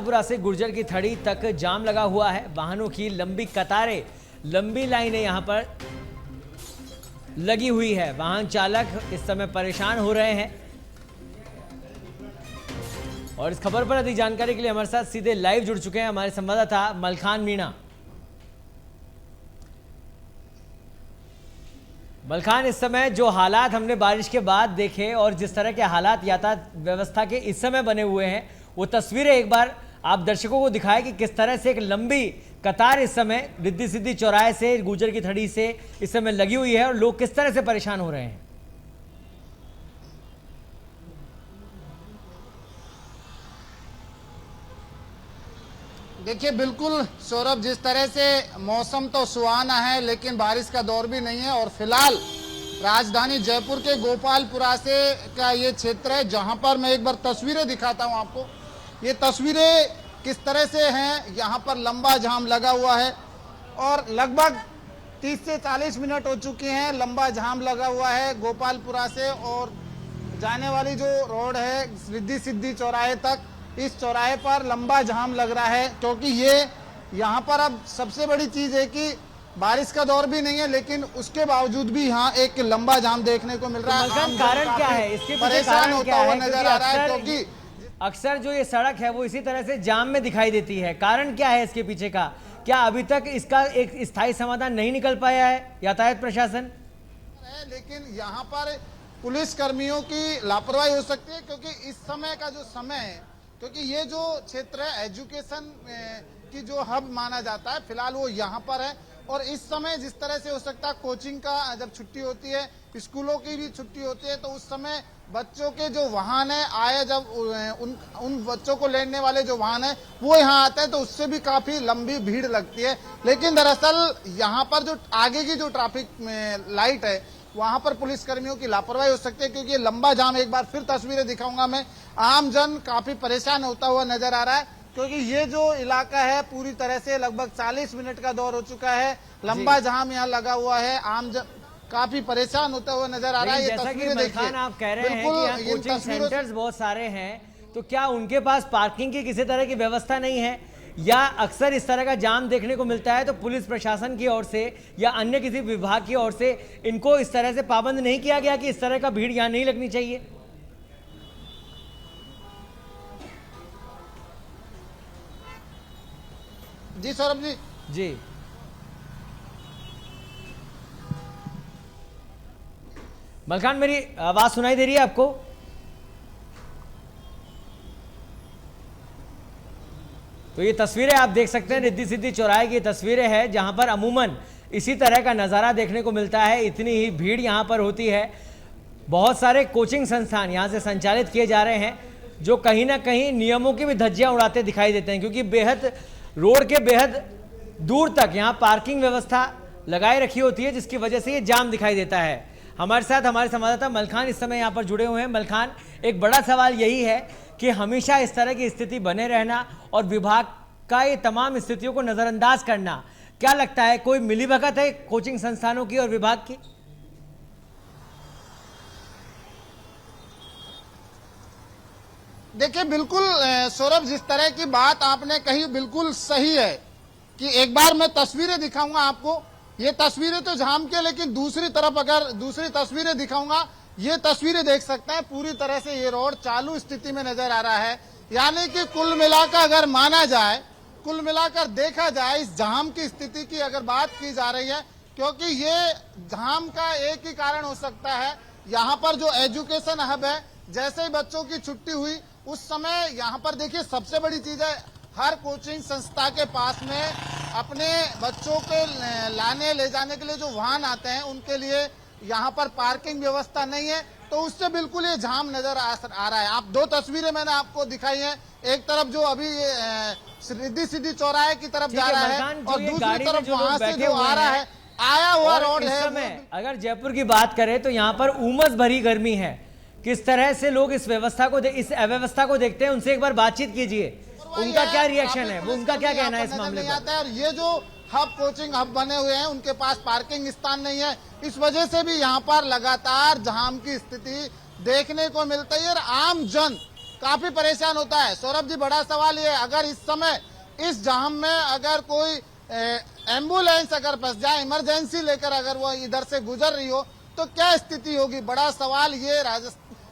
गोपालपुरा से गुर्जर की थड़ी तक जाम लगा हुआ है। वाहनों की लंबी कतारें, लंबी लाइनें यहां पर लगी हुई है। वाहन चालक इस समय परेशान हो रहे हैं। और इस खबर पर अधिक जानकारी के लिए हमारे साथ सीधे लाइव जुड़ चुके हैं हमारे संवाददाता मलखान मीणा। मलखान, इस समय जो हालात हमने बारिश के बाद देखे और जिस तरह के हालात यातायात व्यवस्था के इस समय बने हुए हैं, वो तस्वीरें एक बार आप दर्शकों को दिखाएं कि किस तरह से एक लंबी कतार इस समय रिद्धि सिद्धि चौराहे से गुर्जर की थड़ी से इस समय लगी हुई है और लोग किस तरह से परेशान हो रहे हैं। देखिए बिल्कुल सौरभ, जिस तरह से मौसम तो सुहाना है लेकिन बारिश का दौर भी नहीं है। और फिलहाल राजधानी जयपुर के गोपालपुरा से का ये क्षेत्र है जहां पर मैं एक बार तस्वीरें दिखाता हूं आपको। ये तस्वीरें किस तरह से हैं, यहां पर लंबा जाम लगा हुआ है और लगभग 30 से 40 मिनट हो चुके हैं। लंबा जाम लगा हुआ है गोपालपुरा से और जाने वाली जो रोड है रिद्धि सिद्धि चौराहे तक, इस चौराहे पर लंबा जाम लग रहा है क्योंकि ये यहाँ पर अब सबसे बड़ी चीज है कि बारिश का दौर भी नहीं है लेकिन उसके बावजूद भी यहाँ एक लंबा जाम देखने को मिल रहा है। कारण क्या है, इसके पीछे कारण क्या है? नजर आ रहा है क्योंकि अक्सर जो ये सड़क है वो इसी तरह से जाम में दिखाई देती है। कारण क्या है इसके पीछे का? क्या अभी तक इसका एक स्थायी समाधान नहीं निकल पाया है यातायात प्रशासन? लेकिन यहाँ पर पुलिस कर्मियों की लापरवाही हो सकती है क्योंकि इस समय का जो समय है, क्योंकि ये जो क्षेत्र है एजुकेशन की जो हब माना जाता है, फिलहाल वो यहाँ पर है। और इस समय जिस तरह से हो सकता है कोचिंग का जब छुट्टी होती है, स्कूलों की भी छुट्टी होती है, तो उस समय बच्चों के जो वाहन है आए, जब उन बच्चों को लेने वाले जो वाहन है वो यहाँ आते हैं तो उससे भी काफी लंबी भीड़ लगती है। लेकिन दरअसल यहाँ पर जो आगे की जो ट्रैफिक लाइट है वहां पर पुलिस कर्मियों की लापरवाही हो सकती है क्योंकि ये लंबा जाम, एक बार फिर तस्वीरें दिखाऊंगा मैं, आम जन काफी परेशान होता हुआ नजर आ रहा है क्योंकि ये जो इलाका है पूरी तरह से लगभग 40 मिनट का दौर हो चुका है। लंबा जाम यहाँ लगा हुआ है, आम जन काफी परेशान होता हुआ नजर आ रहा है। ये तस्वीरें देखिए, आप कह रहे हैं कि यहाँ कोचिंग सेंटर्स बहुत सारे हैं, तो क्या उनके पास पार्किंग की किसी तरह की व्यवस्था नहीं है या अक्सर इस तरह का जाम देखने को मिलता है तो पुलिस प्रशासन की ओर से या अन्य किसी विभाग की ओर से इनको इस तरह से पाबंद नहीं किया गया कि इस तरह का भीड़ यहाँ नहीं लगनी चाहिए? जी सौरभ जी। जी, मलखान, मेरी आवाज सुनाई दे रही है आपको? तो ये तस्वीरें आप देख सकते हैं रिद्धि सिद्धि चौराहे की तस्वीरें हैं जहां पर अमूमन इसी तरह का नज़ारा देखने को मिलता है। इतनी ही भीड़ यहां पर होती है। बहुत सारे कोचिंग संस्थान यहां से संचालित किए जा रहे हैं जो कहीं ना कहीं नियमों की भी धज्जियां उड़ाते दिखाई देते हैं क्योंकि रोड के बेहद दूर तक यहाँ पार्किंग व्यवस्था लगाए रखी होती है जिसकी वजह से ये जाम दिखाई देता है। हमारे साथ हमारे संवाददाता मलखान इस समय यहाँ पर जुड़े हुए हैं। मलखान, एक बड़ा सवाल यही है कि हमेशा इस तरह की स्थिति बने रहना और विभाग का ये तमाम स्थितियों को नजरअंदाज करना, क्या लगता है कोई मिलीभगत है कोचिंग संस्थानों की और विभाग की? देखिए बिल्कुल सौरभ, जिस तरह की बात आपने कही बिल्कुल सही है कि एक बार मैं तस्वीरें दिखाऊंगा आपको। ये तस्वीरें तो जाम के, लेकिन दूसरी तरफ अगर दूसरी तस्वीरें दिखाऊंगा, ये तस्वीरें देख सकते हैं पूरी तरह से ये रोड चालू स्थिति में नजर आ रहा है। यानी कि कुल मिलाकर अगर माना जाए, कुल मिलाकर देखा जाए, इस जाम की स्थिति की अगर बात की जा रही है, क्योंकि ये जाम का एक ही कारण हो सकता है, यहाँ पर जो एजुकेशन हब है, जैसे ही बच्चों की छुट्टी हुई उस समय यहाँ पर देखिए सबसे बड़ी चीज है, हर कोचिंग संस्था के पास में अपने बच्चों के लाने ले जाने के लिए जो वाहन आते हैं उनके लिए यहाँ पर पार्किंग व्यवस्था नहीं है, तो उससे बिल्कुल ये जाम नजर आ रहा है। आप दो तस्वीरें मैंने आपको दिखाई हैं, एक तरफ जो अभी रिद्धि सिद्धि चौराहे की तरफ जा रहा है और दूसरी तरफ वहां से जो आ रहा है आया हुआ रोड है। अगर जयपुर की बात करें तो यहाँ पर उमस भरी गर्मी है। किस तरह से लोग इस व्यवस्था को इस अव्यवस्था को देखते हैं, उनसे एक बार बातचीत कीजिए, उनका क्या रिएक्शन है, वो उनका क्या कहना है इस मामले पर? ये जो हब कोचिंग हब बने हुए हैं उनके पास पार्किंग स्थान नहीं है, इस वजह से भी यहाँ पर लगातार जाम की स्थिति देखने को मिलती है। और आम जन काफी परेशान होता है। सौरभ जी, बड़ा सवाल ये है, अगर इस समय इस जाम में अगर कोई एम्बुलेंस अगर फंस जाए, इमरजेंसी लेकर अगर वो इधर से गुजर रही हो तो क्या स्थिति होगी? बड़ा सवाल ये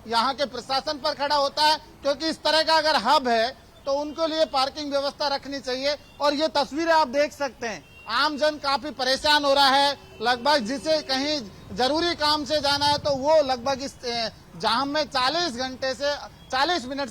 यहाँ के प्रशासन पर खड़ा होता है, क्योंकि इस तरह का अगर हब है तो उनके लिए पार्किंग व्यवस्था रखनी चाहिए। और ये तस्वीरें आप देख सकते हैं, आम जन काफी परेशान हो रहा है। लगभग जिसे कहीं जरूरी काम से जाना है तो वो लगभग इस जाम में 40 मिनट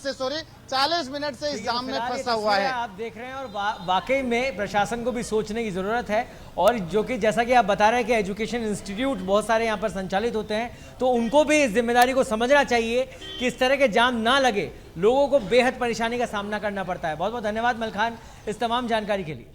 से इस जाम में फंसा हुआ है। आप देख रहे हैं और वाकई में प्रशासन को भी सोचने की जरूरत है। और जो कि जैसा कि आप बता रहे हैं कि एजुकेशन इंस्टीट्यूट बहुत सारे यहाँ पर संचालित होते हैं, तो उनको भी इस जिम्मेदारी को समझना चाहिए कि इस तरह के जाम ना लगे, लोगों को बेहद परेशानी का सामना करना पड़ता है। बहुत बहुत धन्यवाद मलखान इस तमाम जानकारी के लिए।